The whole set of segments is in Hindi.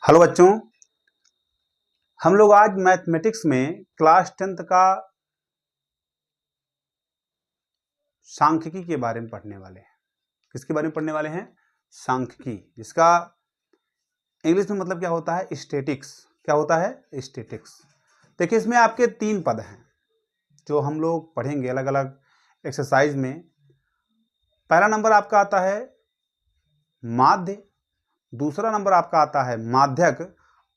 हेलो बच्चों, हम लोग आज मैथमेटिक्स में क्लास 10th का सांख्यिकी के बारे में पढ़ने वाले हैं। किसके बारे में पढ़ने वाले हैं? सांख्यिकी, जिसका इंग्लिश में मतलब क्या होता है? स्टैटिक्स। क्या होता है? स्टैटिक्स। देखिए, इसमें आपके 3 पद हैं जो हम लोग पढ़ेंगे अलग अलग एक्सरसाइज में। पहला नंबर आपका आता है माध्य, दूसरा नंबर आपका आता है माध्यक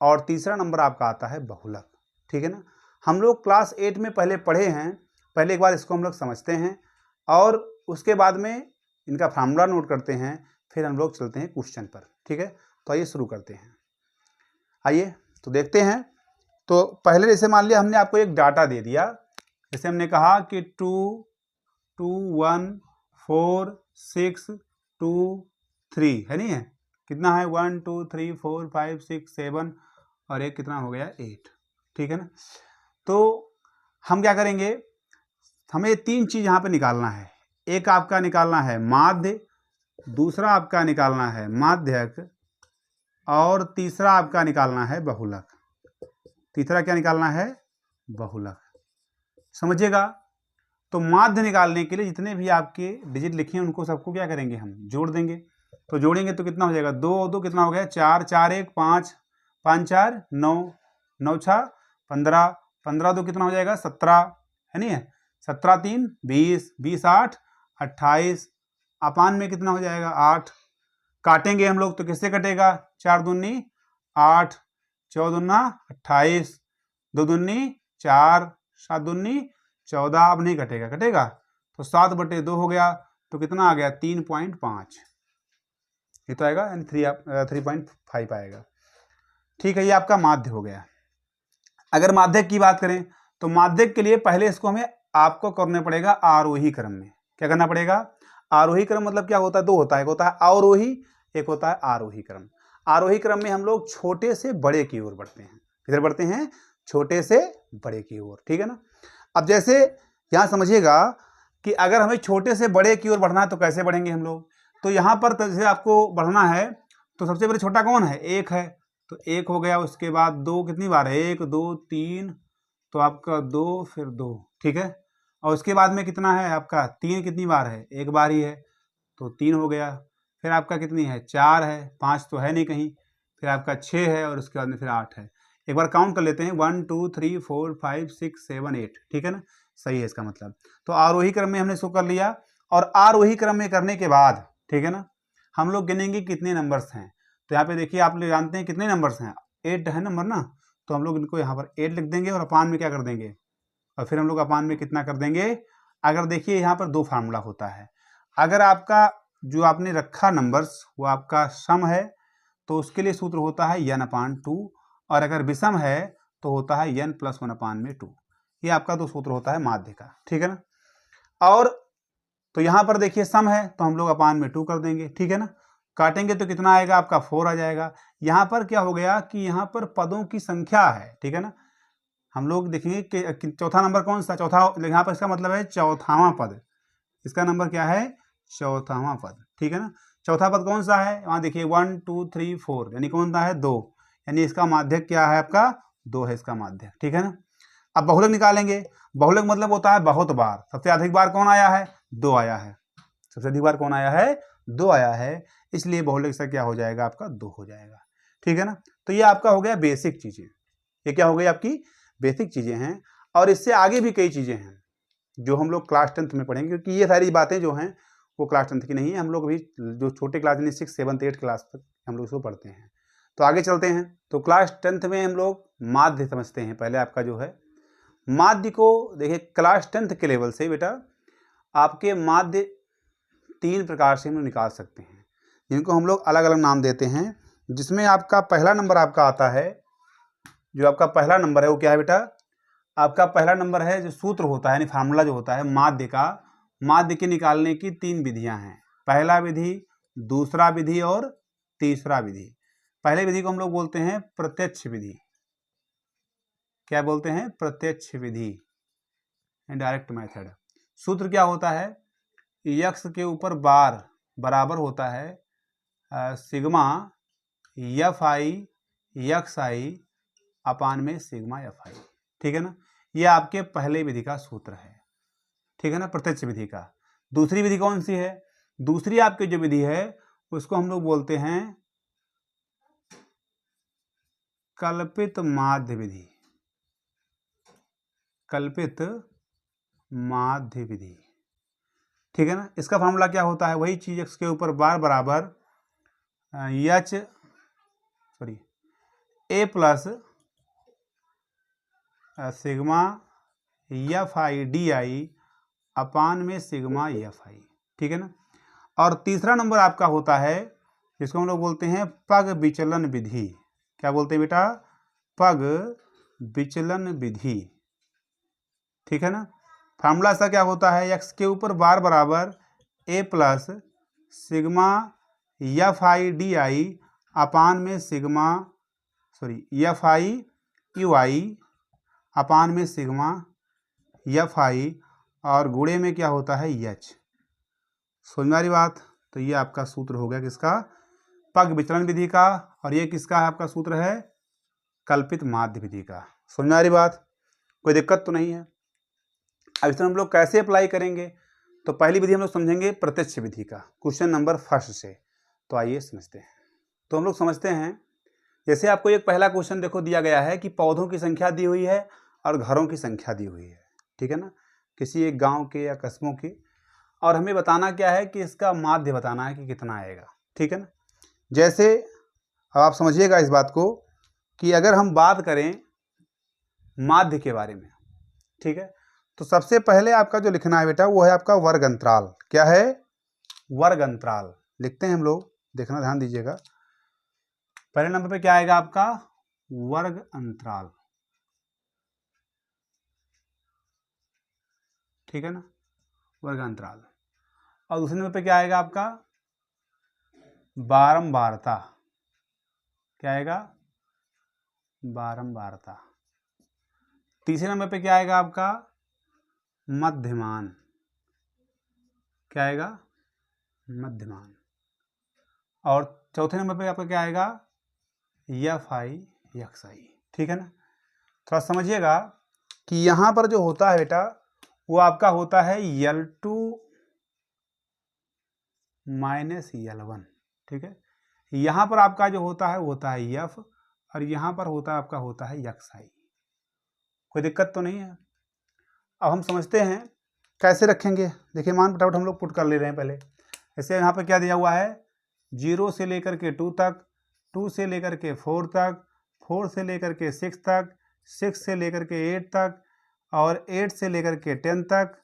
और तीसरा नंबर आपका आता है बहुलक। ठीक है ना? हम लोग क्लास 8 में पहले पढ़े हैं, पहले एक बार इसको हम लोग समझते हैं और उसके बाद में इनका फार्मूला नोट करते हैं, फिर हम लोग चलते हैं क्वेश्चन पर। ठीक है, तो आइए शुरू करते हैं। आइए तो देखते हैं। तो पहले जैसे मान लिया हमने आपको एक डाटा दे दिया, जैसे हमने कहा कि 2 2 1 4 6 2 3 है, नहीं है? कितना है? 1 2 3 4 5 6 7 और एक कितना हो गया? 8। ठीक है ना? तो हम क्या करेंगे, हमें 3 चीज यहाँ पे निकालना है। एक आपका निकालना है माध्य, दूसरा आपका निकालना है माध्यक और तीसरा आपका निकालना है बहुलक। तीसरा क्या निकालना है? बहुलक। समझिएगा। तो माध्य निकालने के लिए जितने भी आपके डिजिट लिखे हैं उनको सबको क्या करेंगे? हम जोड़ देंगे। तो जोड़ेंगे तो कितना हो जाएगा? 2 और 2 कितना हो गया? 4 4 1 5 5 4 9 9 6 15 15 2 कितना हो जाएगा? 17 है, नहीं है? 17 3 20 20 8 28 अपान में कितना हो जाएगा? 8। काटेंगे हम लोग तो किससे कटेगा? 4 दूनी 8 4 दूना 28 2 दूनी 4 7 दूनी 14। अब नहीं कटेगा, कटेगा तो 7/2 हो गया। तो कितना आ गया? 3.5। ये तो आएगा, यानी 3.5 आएगा। ठीक है, ये आपका माध्य हो गया। अगर माध्यक की बात करें तो माध्यक के लिए पहले इसको हमें आपको करना पड़ेगा आरोही क्रम में। क्या करना पड़ेगा? आरोही क्रम मतलब क्या होता है? 2 होता है, एक होता है अवरोही, एक होता है आरोही क्रम। आरोही क्रम में हम लोग छोटे से बड़े की ओर बढ़ते हैं। किधर बढ़ते हैं? छोटे से बड़े की ओर। ठीक है ना? अब जैसे यहां समझिएगा कि अगर हमें छोटे से बड़े की ओर बढ़ना है तो कैसे बढ़ेंगे हम लोग? तो यहां पर जैसे आपको बढ़ना है तो सबसे पहले छोटा कौन है? 1 है, तो 1 हो गया। उसके बाद 2 कितनी बार है? 1 2 3, तो आपका 2 फिर 2। ठीक है, और उसके बाद में कितना है आपका? 3 कितनी बार है? 1 बार ही है, तो 3 हो गया। फिर आपका कितनी है? 4 है, 5 तो है नहीं कहीं। फिर आपका 6 है और उसके बाद में फिर 8 है। एक बार काउंट कर लेते हैं, 1 2 3 4 5 6 7 8। ठीक है ना? सही है इसका मतलब। तो आरोही क्रम में हमने इसको कर लिया, और आरोही क्रम में करने के बाद ठीक है ना, हम लोग गिनेंगे कितने नंबर्स हैं। तो यहाँ पे देखिए, आप लोग जानते हैं कितने नंबर्स हैं? 8 है नंबर ना, तो हम लोग इनको यहाँ पर 8 लिख देंगे और अपान में क्या कर देंगे? और फिर हम लोग अपान में कितना कर देंगे? अगर देखिए यहाँ पर 2 फार्मूला होता है। अगर आपका जो आपने रखा नंबर्स वो आपका सम है तो उसके लिए सूत्र होता है n/2, और अगर विषम है तो होता है n+1/2। ये आपका 2 सूत्र होता है माध्य का। ठीक है ना? और तो यहां पर देखिए सम है तो हम लोग अपान में 2 कर देंगे। ठीक है ना? काटेंगे तो कितना आएगा? आपका 4 आ जाएगा। यहां पर क्या हो गया कि यहां पर पदों की संख्या है। ठीक है ना? हम लोग देखेंगे कि चौथा नंबर कौन सा? चौथा यहाँ पर इसका मतलब है चौथावां पद। इसका नंबर क्या है? चौथावां पद। ठीक है ना? चौथा पद कौन सा है? वहां देखिए 1 2 3 4, यानी कौन सा है? 2, यानी इसका माध्यक क्या है आपका? 2 है इसका माध्यक। ठीक है ना? अब बहुलक निकालेंगे। बहुलक मतलब होता है बहुत बार। सबसे अधिक बार कौन आया है? 2 आया है। सबसे अधिक बार कौन आया है? 2 आया है, इसलिए बहुलक से क्या हो जाएगा? आपका 2 हो जाएगा। ठीक है ना? तो ये आपका हो गया बेसिक चीजें। ये क्या हो गई? आपकी बेसिक चीजें हैं। और इससे आगे भी कई चीजें हैं जो हम लोग क्लास 10th में पढ़ेंगे, क्योंकि ये सारी बातें जो हैं वो क्लास 10th की नहीं है। हम लोग भी जो छोटे क्लास यानी 6 7 8 क्लास तक हम लोग इसको पढ़ते हैं। तो आगे चलते हैं। तो क्लास 10th में हम लोग माध्य समझते हैं। पहले आपका जो है माध्य को देखिए, क्लास 10th के लेवल से बेटा आपके माध्य 3 प्रकार से हम लोग निकाल सकते हैं, जिनको हम लोग अलग अलग नाम देते हैं। जिसमें आपका पहला नंबर आपका आता है, जो आपका पहला नंबर है वो क्या है बेटा? आपका पहला नंबर है जो सूत्र होता है, यानी फार्मूला जो होता है माध्य का। माध्य के निकालने की 3 विधियां हैं। पहला विधि, दूसरा विधि और तीसरा विधि। पहले विधि को हम लोग बोलते हैं प्रत्यक्ष विधि। क्या बोलते हैं? प्रत्यक्ष विधि, डायरेक्ट मेथड। सूत्र क्या होता है? यक्स के ऊपर बार बराबर होता है सिग्मा एफ आई यक्स आई अपान में सिग्मा एफ आई। ठीक है ना, ये आपके पहले विधि का सूत्र है। ठीक है ना, प्रत्यक्ष विधि का। दूसरी विधि कौन सी है? दूसरी आपकी जो विधि है उसको हम लोग बोलते हैं कल्पित माध्य विधि। कल्पित माध्य विधि। ठीक है ना, इसका फॉर्मूला क्या होता है? वही चीज एक्स के ऊपर बार बराबर H sorry A plus sigma F I D I upon में सिग्मा एफ आई। ठीक है ना, और तीसरा नंबर आपका होता है जिसको हम लोग बोलते हैं पग विचलन विधि। क्या बोलते हैं बेटा? पग विचलन विधि। ठीक है ना, फार्मूला सा क्या होता है? एक्स के ऊपर बार बराबर A plus sigma F I D I upon में sigma F I U I upon में सिग्मा एफ आई और गुणे में क्या होता है? एच। समझ में आ रही बात? तो ये आपका सूत्र हो गया किसका? पग विचलन विधि का। और ये किसका है? आपका सूत्र है कल्पित माध्य विधि का। समझ में आ रही बात? कोई दिक्कत तो नहीं है? अब इसमें हम लोग कैसे अप्लाई करेंगे? तो पहली विधि हम लोग समझेंगे प्रत्यक्ष विधि का, क्वेश्चन नंबर फर्स्ट से। तो आइए समझते हैं। तो हम लोग समझते हैं, जैसे आपको एक पहला क्वेश्चन देखो दिया गया है कि पौधों की संख्या दी हुई है और घरों की संख्या दी हुई है। ठीक है ना, किसी एक गांव के या कस्बों की, और हमें बताना क्या है कि इसका माध्य बताना है कि कितना आएगा। ठीक है ना, जैसे अब आप समझिएगा इस बात को कि अगर हम बात करें माध्य के बारे में, ठीक है, तो सबसे पहले आपका जो लिखना है बेटा वो है आपका वर्ग अंतराल। क्या है? वर्ग अंतराल लिखते हैं हम लोग, देखना ध्यान दीजिएगा। पहले नंबर पे क्या आएगा आपका? वर्ग अंतराल। ठीक है ना, वर्ग अंतराल। और दूसरे नंबर पे क्या आएगा आपका? बारंबारता। क्या आएगा? बारंबारता। तीसरे नंबर पे क्या आएगा आपका? मध्यमान। क्या आएगा? मध्यमान। और चौथे नंबर पे आपका क्या आएगा? एफ आई एक्स आई। ठीक है ना, थोड़ा समझिएगा कि यहां पर जो होता है बेटा वो आपका होता है L2 माइनस L1। ठीक है, यहां पर आपका जो होता है वो होता है एफ, और यहां पर होता है आपका होता है एक्स आई। कोई दिक्कत तो नहीं है? अब हम समझते हैं कैसे रखेंगे। देखिए मान फटाफट हम लोग पुट कर ले रहे हैं पहले। जैसे यहाँ पर क्या दिया हुआ है? 0 से लेकर के 2 तक, 2 से लेकर के 4 तक, 4 से लेकर के 6 तक, 6 से लेकर के 8 तक, और 8 से लेकर के 10 तक,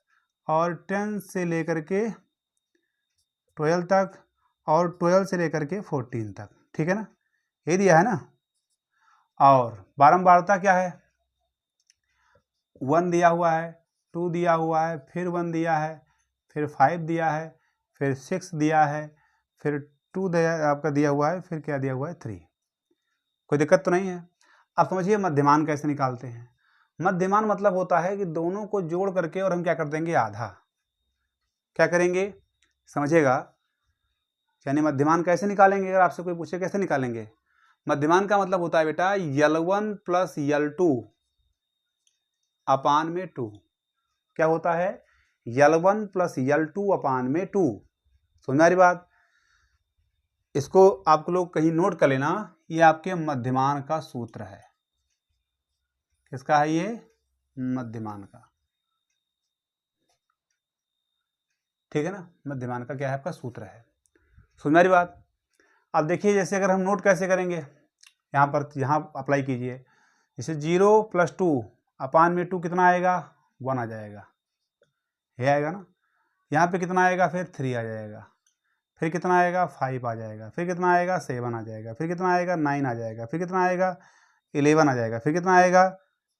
और 10 से लेकर के 12 तक, और 12 से लेकर के 14 तक। ठीक है ना, ये दिया है ना। और बारंबारता क्या है? 1 दिया हुआ है, 2 दिया हुआ है, फिर 1 दिया है, फिर 5 दिया है, फिर 6 दिया है, फिर 2 आपका दिया हुआ है, फिर क्या दिया हुआ है? 3। कोई दिक्कत तो नहीं है? अब समझिए मध्यमान कैसे निकालते हैं। मध्यमान मतलब होता है कि दोनों को जोड़ करके और हम क्या कर देंगे? आधा। क्या करेंगे? समझिएगा, यानी मध्यमान कैसे निकालेंगे? अगर आपसे कोई पूछे कैसे निकालेंगे, मध्यमान का मतलब होता है बेटा L1 प्लस L2 अपान में 2। क्या होता है? L1 प्लस L2 अपान में 2। समझ आ रही बात? इसको आप लोग कहीं नोट कर लेना, ये आपके मध्यमान का सूत्र है। किसका है ये? मध्यमान का। ठीक है ना, मध्यमान का क्या है? आपका सूत्र है। समझ आ रही बात? अब देखिए जैसे अगर हम नोट कैसे करेंगे, यहाँ पर यहाँ अप्लाई कीजिए। जैसे 0 प्लस 2 अपान में 2 कितना आएगा? 1 आ जाएगा, ये आएगा ना। यहाँ पे कितना आएगा? फिर 3 आ जाएगा, फिर कितना आएगा? 5 आ जाएगा, फिर कितना आएगा? 7 आ जाएगा, फिर कितना आएगा? 9 आ जाएगा, फिर कितना आएगा? 11 आ जाएगा, फिर कितना आएगा?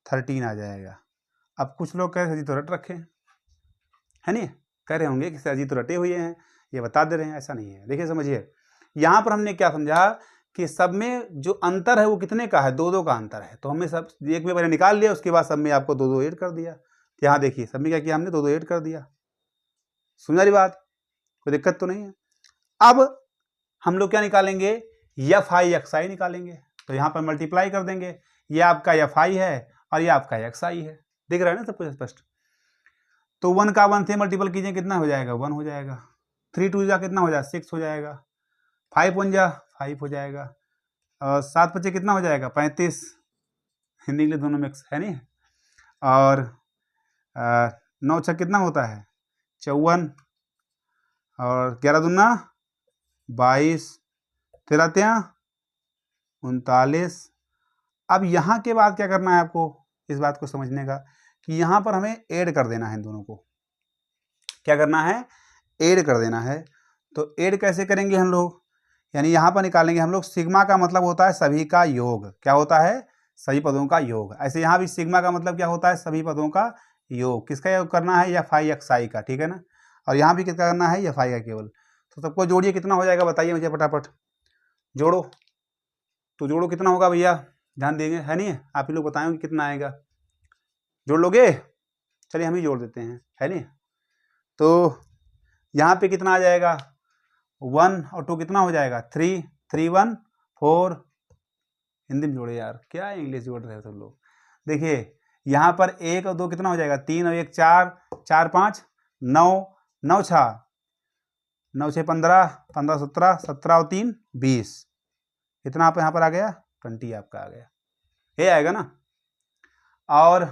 13 आ जाएगा। अब कुछ लोग कह रहे हैं जी तो रट रखे हैं, है नहीं? कह रहे होंगे कि सर जी तो रटे हुए हैं, ये बता दे रहे हैं। ऐसा नहीं है। देखिए समझिए, यहाँ पर हमने क्या समझा कि सब में जो अंतर है वो कितने का है? 2-2 का अंतर है। तो हमने सब एक में पहले निकाल लिया, उसके बाद सब में आपको 2-2 ऐड कर दिया। तो यहाँ देखिए सब में क्या किया हमने? 2-2 ऐड कर दिया। सुन रही बात? कोई दिक्कत तो नहीं है? अब हम लोग क्या निकालेंगे? एफ आई एक्स आई निकालेंगे। तो यहाँ पर मल्टीप्लाई कर देंगे, ये आपका FI है और ये आपका XI है। दिख रहा है ना सब कुछ स्पष्ट। तो 1 का 1 से मल्टीपल कीजिए, कितना हो जाएगा? 1 हो जाएगा। 3 2 जा कितना हो जाएगा? 6 हो जाएगा। 5 1 जा 5 हो जाएगा। और 7 बचे कितना हो जाएगा? 35। हिंदी इंग्लिश दोनों मिक्स है नहीं। और 9 6 कितना होता है? 54। और 11 दूना 22, 13 3 39। अब यहाँ के बाद क्या करना है आपको, इस बात को समझने का कि यहाँ पर हमें ऐड कर देना है इन दोनों को। क्या करना है? ऐड कर देना है। तो ऐड कैसे करेंगे हम लोग? यानी यहाँ पर निकालेंगे हम लोग। सिग्मा का मतलब होता है सभी का योग। क्या होता है? सभी पदों का योग। ऐसे यहाँ भी सिग्मा का मतलब क्या होता है? सभी पदों का योग। किसका योग करना है? FI XI का, ठीक है ना। और यहाँ भी किसका करना है? FI का केवल। तो सबको जोड़िए, कितना हो जाएगा बताइए मुझे फटाफट। जोड़ो तो जोड़ो, कितना होगा भैया? ध्यान देंगे, है नहीं? आप ही लोग बताएंगे कितना आएगा। जोड़ लोगे? चलिए हम ही जोड़ देते हैं, है नहीं। तो यहाँ पे कितना आ जाएगा? 1 और 2 कितना हो जाएगा? 3 3 1 4। हिंदी में जोड़े यार, क्या इंग्लिश जोड़ रहे हो तुम लोग। देखिए यहाँ पर 1 और 2 कितना हो जाएगा? 3 और 1 4 4 5 9 9 6 9 6 15 15 17 17 और 3 20। कितना आप यहाँ पर आ गया? 20 आपका आ गया। ये आएगा ना। और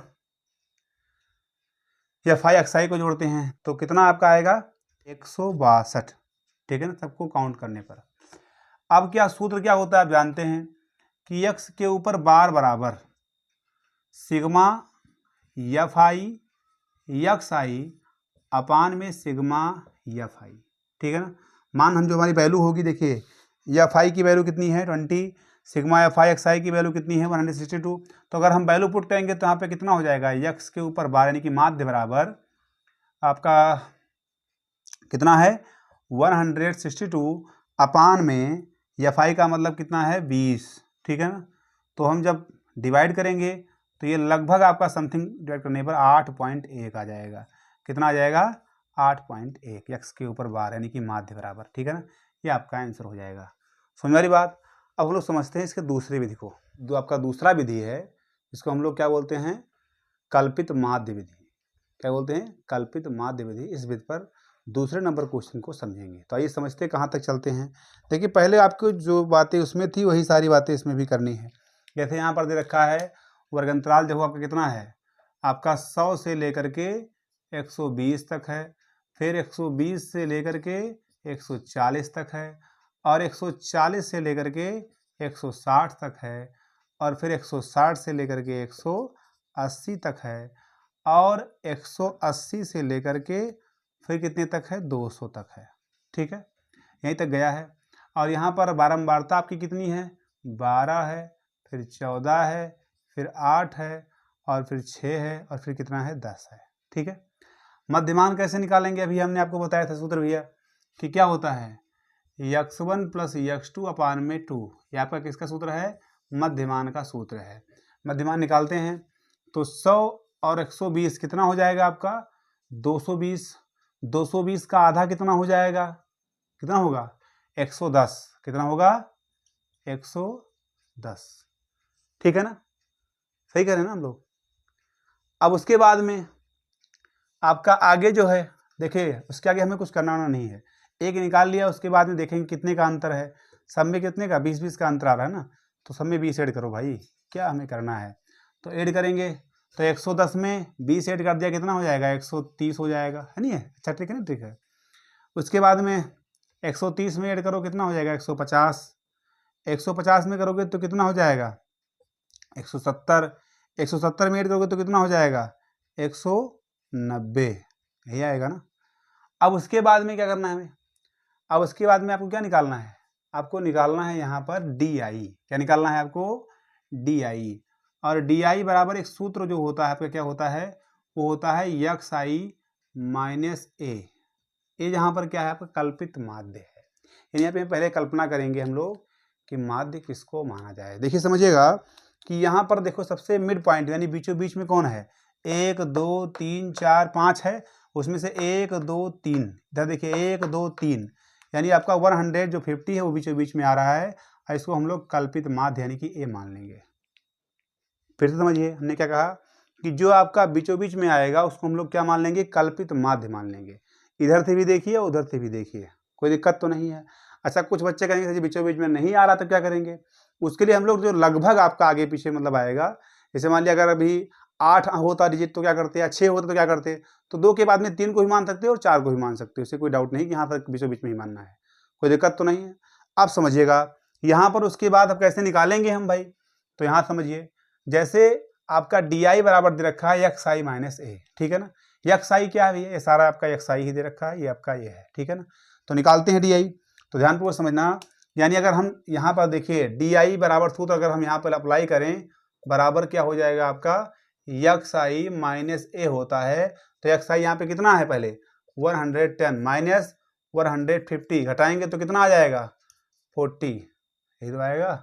FI XI को जोड़ते हैं तो कितना आपका आएगा? 162। ठीक है ना, सबको काउंट करने पर। अब क्या सूत्र क्या होता है आप जानते हैं कि x के ऊपर बार बराबर सिग्मा FI XI अपान में सिग्मा FI। ठीक है ना। मान हम जो हमारी वैल्यू होगी, देखिए FI की वैल्यू कितनी है? 20। सिग्मा FI XI की वैल्यू कितनी है? 162। तो अगर हम वैल्यू पुट करेंगे तो यहाँ पे कितना हो जाएगा? x के ऊपर बार यानी कि माध्य बराबर आपका कितना है? 162 अपान में FI का मतलब कितना है? 20। ठीक है ना। तो हम जब डिवाइड करेंगे तो ये लगभग आपका समथिंग डिवाइड करने पर 8.1 आ जाएगा। कितना आ जाएगा? 8.1 x के ऊपर बार यानी कि माध्य बराबर। ठीक है ना, ये आपका आंसर हो जाएगा। समझ वाली बात। अब हम लोग समझते हैं इसके दूसरी विधि को। जो आपका दूसरा विधि है इसको हम लोग क्या बोलते हैं? कल्पित माध्य विधि। क्या बोलते हैं? कल्पित माध्य विधि। इस विधि पर दूसरे नंबर क्वेश्चन को समझेंगे। तो आइए समझते हैं कहाँ तक चलते हैं। देखिए पहले आपको जो बातें उसमें थी वही सारी बातें इसमें भी करनी है। जैसे यहाँ पर दे रखा है वर्गंतराल देखो आपका कितना है? आपका 100 से लेकर के 120 तक है। फिर 120 से लेकर के 140 तक है। और 140 से लेकर के 160 तक है। और फिर 160 से लेकर के 180 तक है। और 180 से लेकर के फिर कितने तक है? 200 तक है। ठीक है, यहीं तक गया है। और यहाँ पर बारंबारता आपकी कितनी है? 12 है, फिर 14 है, फिर 8 है, और फिर 6 है, और फिर कितना है? 10 है। ठीक है। मध्यमान कैसे निकालेंगे? अभी हमने आपको बताया था सूत्र भैया कि क्या होता है? x1 प्लस x2 अपान में 2। ये आपका किसका सूत्र है? मध्यमान का सूत्र है। मध्यमान निकालते हैं तो 100 और 120 कितना हो जाएगा आपका? 220। 220 का आधा कितना हो जाएगा? कितना होगा? 110। कितना होगा? 110। ठीक है ना, सही करें ना हम लोग। अब उसके बाद में आपका आगे जो है, देखिए उसके आगे हमें कुछ करना नहीं है। एक निकाल लिया, उसके बाद में देखेंगे कितने का अंतर है। सब में कितने का? 20-20 का अंतर आ रहा है ना, तो सब में 20 ऐड करो भाई, क्या हमें करना है। तो ऐड करेंगे तो 110 में 20 ऐड कर दिया, कितना हो जाएगा? 130 हो जाएगा, है नहीं है? अच्छा ठीक है ना, ठीक है। उसके बाद में 130 में ऐड करो, कितना हो जाएगा? 150। 150 में करोगे तो कितना हो जाएगा? 170। 170 में ऐड करोगे तो कितना हो जाएगा? 190। यही आएगा ना। अब उसके बाद में क्या करना है हमें? अब उसके बाद में आपको क्या निकालना है? आपको निकालना है यहाँ पर DI। क्या निकालना है आपको? DI। और DI बराबर एक सूत्र जो होता है आपका, क्या होता है? वो होता है XI माइनस A। ये यहाँ पर क्या है? आपका कल्पित माध्य है। यानी यहाँ पे पहले कल्पना करेंगे हम लोग कि माध्य किसको माना जाए। देखिए समझिएगा कि यहाँ पर देखो सबसे मिड पॉइंट यानी बीचों बीच में कौन है? 1 2 3 4 5 है। उसमें से 1 2 3 इधर देखिए 1 2 3 यानी आपका 100 जो 50 है वो बीचों बीच में आ रहा है। और इसको हम लोग कल्पित माध्य यानी कि ए मान लेंगे। फिर से समझिए, हमने क्या कहा कि जो आपका बीचों बीच में आएगा उसको हम लोग क्या मान लेंगे, कल्पित माध्य मान लेंगे। इधर से भी देखिए उधर से भी देखिए, कोई दिक्कत तो नहीं है। अच्छा, कुछ बच्चे कहेंगे सर बीचों बीच में नहीं आ रहा तो क्या करेंगे, उसके लिए हम लोग जो लगभग आपका आगे पीछे मतलब आएगा, जैसे मान लिया अगर अभी 8 होता डिजिट तो क्या करते हैं, 6 होता तो क्या करते, तो 2 के बाद में 3 को ही मान सकते हो और 4 को ही मान सकते हो, इससे कोई डाउट नहीं कि यहाँ तक बीचों बीच में ही मानना है, कोई दिक्कत तो नहीं है। आप समझिएगा यहाँ पर उसके बाद अब कैसे निकालेंगे हम भाई, तो यहाँ समझिए, जैसे आपका डी आई बराबर दे रखा है एक्स आई माइनस ए, ठीक है ना। एक्स आई क्या है, ये सारा आपका एक्स आई ही दे रखा है, ये आपका ये है, ठीक है ना। तो निकालते हैं डी आई, तो ध्यानपूर्वक समझना, यानी अगर हम यहाँ पर देखिए डी आई बराबर सूत्र अगर हम यहाँ पर अप्लाई करें, बराबर क्या हो जाएगा आपका, एक्स आई माइनस ए होता है। तो एक्स आई यहाँ पे कितना है, पहले 110 माइनस 150 घटाएंगे तो कितना आ जाएगा, 40, यही तो आएगा।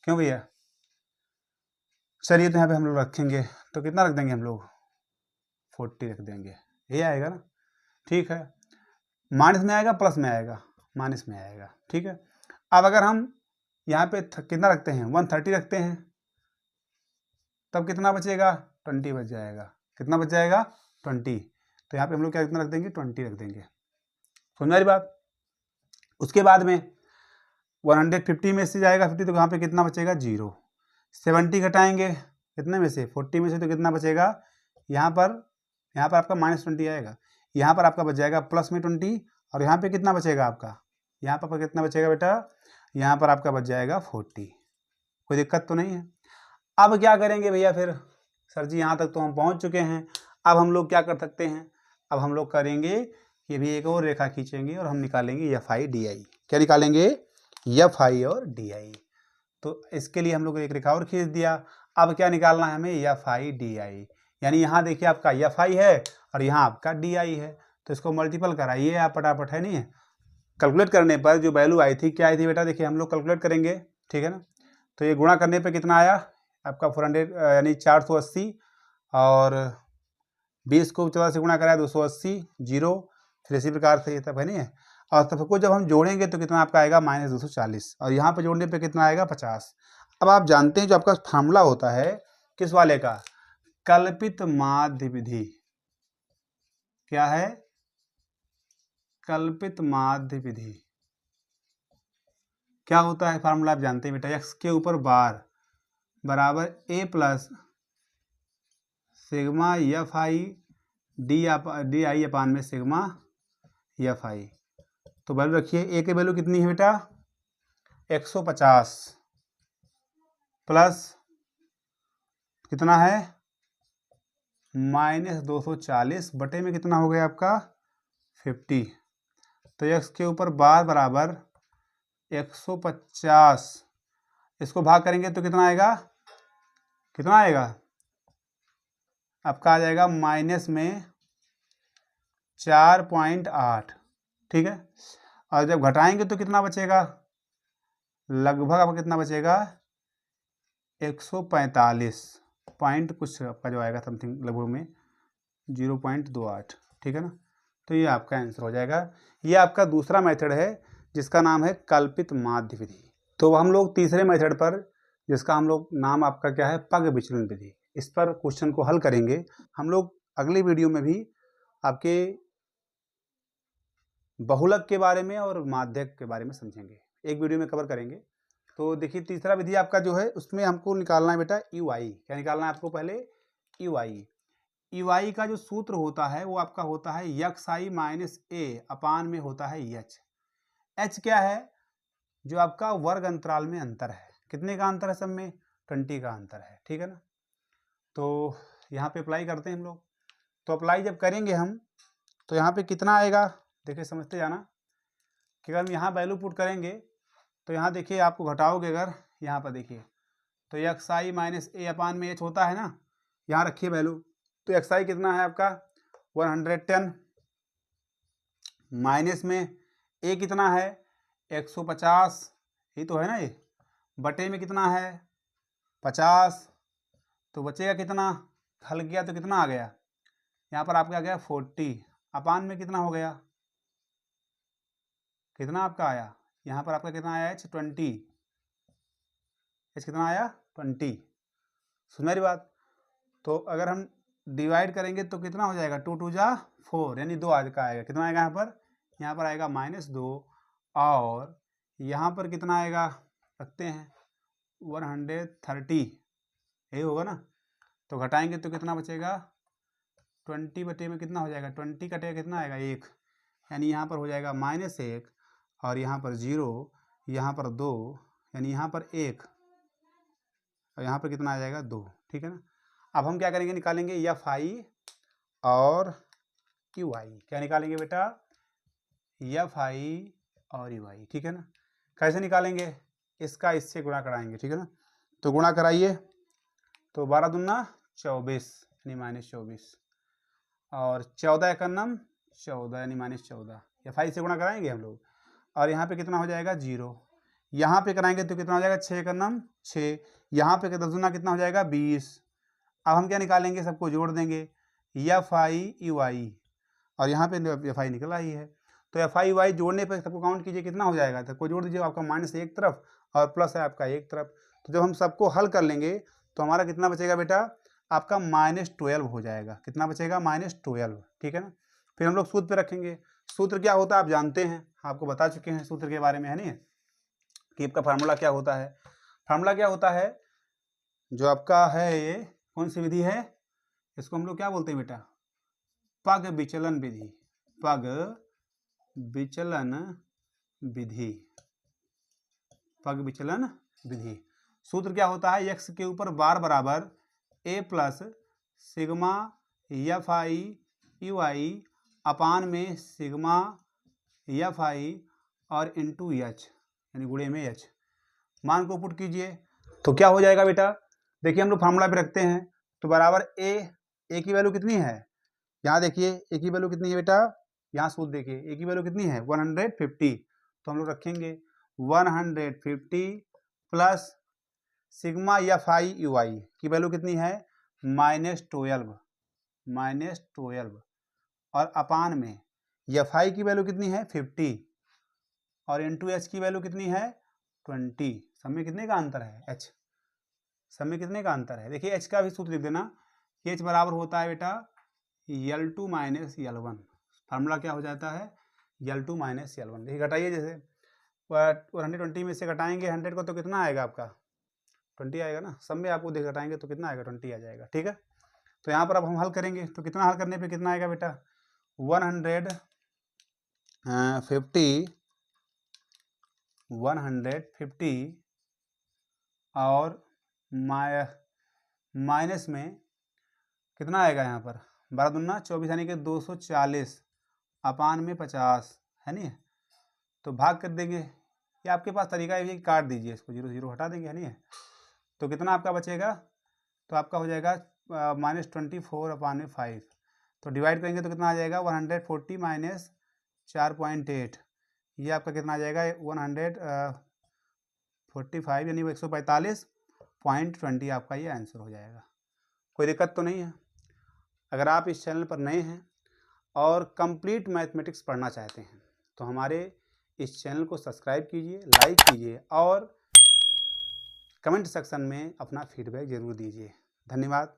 क्यों भैया, चलिए तो यहाँ पे हम लोग रखेंगे, तो कितना रख देंगे हम लोग, 40 रख देंगे, ये आएगा ना, ठीक है। माइनस में आएगा प्लस में आएगा, माइनस में आएगा, ठीक है। अब अगर हम यहाँ पे कितना रखते हैं, 130 रखते हैं, तब कितना बचेगा, 20 बच जाएगा। कितना बच जाएगा, 20। तो यहाँ पे हम लोग क्या कितना रख देंगे, 20 रख देंगे। समझ वाली बात। उसके बाद में 150 में से जाएगा 50, तो यहाँ पे कितना बचेगा, 0। 70 घटाएंगे कितने में से, 40 में से, तो कितना बचेगा, यहाँ पर आपका -20 आएगा, यहाँ पर आपका बच जाएगा प्लस में 20, और यहाँ पे कितना बचेगा आपका, यहाँ पर कितना बचेगा बेटा, यहाँ पर आपका बच जाएगा 40। कोई दिक्कत तो नहीं है। अब क्या करेंगे भैया, फिर सर जी यहाँ तक तो हम पहुँच चुके हैं, अब हम लोग क्या कर सकते हैं, अब हम लोग करेंगे ये भी एक और रेखा खींचेंगे और हम निकालेंगे एफ आई डी आई। क्या निकालेंगे, एफ आई और डी आई। तो इसके लिए हम लोग एक रेखा और खींच दिया। अब क्या निकालना है हमें, एफ आई डी आई, यानी यहाँ देखिए आपका एफ आई है और यहाँ आपका डी आई है, तो इसको मल्टीपल कराइए आप फटाफट, है नहीं है। कैलकुलेट करने पर जो वैल्यू आई थी, क्या आई थी बेटा, देखिए हम लोग कैलकुलेट करेंगे, ठीक है ना। तो ये गुणा करने पे कितना आया आपका 400 यानी 480, और 20 को 14 से गुणा कराया 280, 0, फिर इसी प्रकार से ये तब है नहीं है। और सबको जब हम जोड़ेंगे तो कितना आपका आएगा, -240, और यहाँ पे जोड़ने पे कितना आएगा, 50। अब आप जानते हैं जो आपका फार्मूला होता है किस वाले का, कल्पित माध्य विधि। क्या है, कल्पित माध्य विधि। क्या होता है फार्मूला, आप जानते हैं बेटा, एक्स के ऊपर बार बराबर A plus sigma F I D I upon में सिग्मा एफ आई। तो वैल्यू रखिए, ए की वैल्यू कितनी है बेटा, 150 प्लस कितना है, -240 बटे में कितना हो गया आपका 50। तो एक्स के ऊपर बार बराबर 150, इसको भाग करेंगे तो कितना आएगा, कितना आएगा आपका, आ जाएगा माइनस में 4.8, ठीक है। और जब घटाएंगे तो कितना बचेगा, लगभग आपका कितना बचेगा, 145 पॉइंट कुछ आपका जो आएगा समथिंग लगभग में 0.28, ठीक है ना। तो ये आपका आंसर हो जाएगा। ये आपका दूसरा मेथड है जिसका नाम है कल्पित माध्य विधि। तो हम लोग तीसरे मेथड पर, जिसका हम लोग नाम आपका क्या है, पग विचलन विधि, इस पर क्वेश्चन को हल करेंगे। हम लोग अगली वीडियो में भी आपके बहुलक के बारे में और माध्यक के बारे में समझेंगे, एक वीडियो में कवर करेंगे। तो देखिए तीसरा विधि आपका जो है उसमें हमको निकालना है बेटा यू आई। क्या निकालना है आपको, पहले यू आई। यू आई का जो सूत्र होता है वो आपका होता है एक्स आई माइनस ए अपान में होता है एच। एच क्या है, जो आपका वर्ग अंतराल में अंतर है, कितने का अंतर है, सब में 20 का अंतर है, ठीक है ना। तो यहाँ पे अप्लाई करते हैं हम लोग। तो अप्लाई जब करेंगे हम, तो यहाँ पे कितना आएगा, देखिए समझते जाना कि अगर हम यहाँ वैल्यू पुट करेंगे तो यहाँ देखिए आपको घटाओगे अगर, यहाँ पर देखिए तो एक्स आई माइनस ए अपान में एच होता है ना, यहाँ रखिए वैल्यू। तो एक्स आई कितना है आपका 110, माइनस में ए कितना है 150, ये तो है ना, ये बटे में कितना है 50, तो बचेगा कितना, हल किया तो कितना आ गया, यहाँ पर आपका आ गया 40, अपान में कितना हो गया, कितना आपका आया, यहाँ पर आपका कितना आया 20, h कितना आया 20, सुन मेरी बात। तो अगर हम डिवाइड करेंगे तो कितना हो जाएगा 2 2 जा 4 यानी 2 आज का आएगा, कितना आएगा यहाँ पर आएगा -2 और यहाँ पर कितना आएगा रखते हैं 130, यही होगा ना। तो घटाएंगे तो कितना बचेगा 20 बटे में कितना हो जाएगा 20 कटेगा कितना आएगा 1, यानी यहाँ पर हो जाएगा -1 और यहाँ पर 0, यहाँ पर 2 यानी यहाँ पर 1 और यहाँ पर कितना आ जाएगा 2, ठीक है ना। अब हम क्या करेंगे निकालेंगे FI और UI, क्या निकालेंगे बेटा FI और UI, ठीक है ना। कैसे निकालेंगे, इसका इससे गुणा कराएंगे, ठीक है ना। तो गुणा कराइए तो 12 दूना 24 यानी -24 और 14 एकन्नम 14 यानी -14, FI से गुणा कराएंगे हम लोग और यहाँ पे कितना हो जाएगा 0, यहाँ पे कराएंगे तो कितना हो जाएगा 6 एकन्नम 6, यहाँ पे 10 दूना कितना हो जाएगा 20। अब हम क्या निकालेंगे, सबको जोड़ देंगे FI UI और यहाँ पे FI निकल आई है। तो FI UI जोड़ने पर सबको काउंट कीजिए कितना हो जाएगा, सबको जोड़ दीजिए, आपका माइनस एक तरफ और प्लस है आपका एक तरफ। तो जब हम सबको हल कर लेंगे तो हमारा कितना बचेगा बेटा, आपका -12 हो जाएगा, कितना बचेगा -12, ठीक है ना। फिर हम लोग सूत्र पे रखेंगे, सूत्र क्या होता है आप जानते हैं, आपको बता चुके हैं सूत्र के बारे में, है नहीं, कि आपका फार्मूला क्या होता है। फार्मूला क्या होता है, जो आपका है ये कौन सी विधि है, इसको हम लोग क्या बोलते हैं बेटा, पग विचलन विधि, पग विचलन विधि, पग विचलन विधि। सूत्र क्या होता है, x के ऊपर बार बराबर a plus sigma FI UI अपान में सिग्मा FI और इंटू h यानी गुणे में h, मान को पुट कीजिए तो क्या हो जाएगा बेटा, देखिए हम लोग फार्मूला पे रखते हैं तो बराबर a की वैल्यू कितनी है, यहाँ देखिए a की वैल्यू कितनी है बेटा, यहाँ सूत्र देखिए a की वैल्यू कितनी है 150, तो हम लोग रखेंगे 150 प्लस सिग्मा FI UI की वैल्यू कितनी है -12 और अपान में FI की वैल्यू कितनी है 50 और इंटू h की वैल्यू कितनी है 20, सब में कितने का अंतर है h, सब में कितने का अंतर है। देखिए h का भी सूत्र लिख देना, h बराबर होता है बेटा L2 - L1, फार्मूला क्या हो जाता है L2 - L1। देखिए घटाइए, जैसे 120 में से घटाएंगे 100 को तो कितना आएगा आपका 20 आएगा ना, सब में आपको देख घटाएंगे तो कितना आएगा 20 आ जाएगा, ठीक है। तो यहाँ पर अब हम हल करेंगे तो कितना हल करने पे कितना आएगा बेटा 150 और माइनस में कितना आएगा, यहाँ पर 12 दूना 24 यानी कि 240 अपान में 50, है नहीं, तो भाग कर देंगे, या आपके पास तरीका है काट दीजिए इसको, 0 0 हटा देंगे, है नहीं, तो कितना आपका बचेगा, तो आपका हो जाएगा -24 अपान में 5, तो डिवाइड करेंगे तो कितना आ जाएगा 140 माइनस 4.8, ये आपका कितना आ जाएगा 145 यानी 145.20 आपका ये आंसर हो जाएगा। कोई दिक्कत तो नहीं है। अगर आप इस चैनल पर नए हैं और कंप्लीट मैथमेटिक्स पढ़ना चाहते हैं तो हमारे इस चैनल को सब्सक्राइब कीजिए, लाइक कीजिए और कमेंट सेक्शन में अपना फीडबैक ज़रूर दीजिए। धन्यवाद।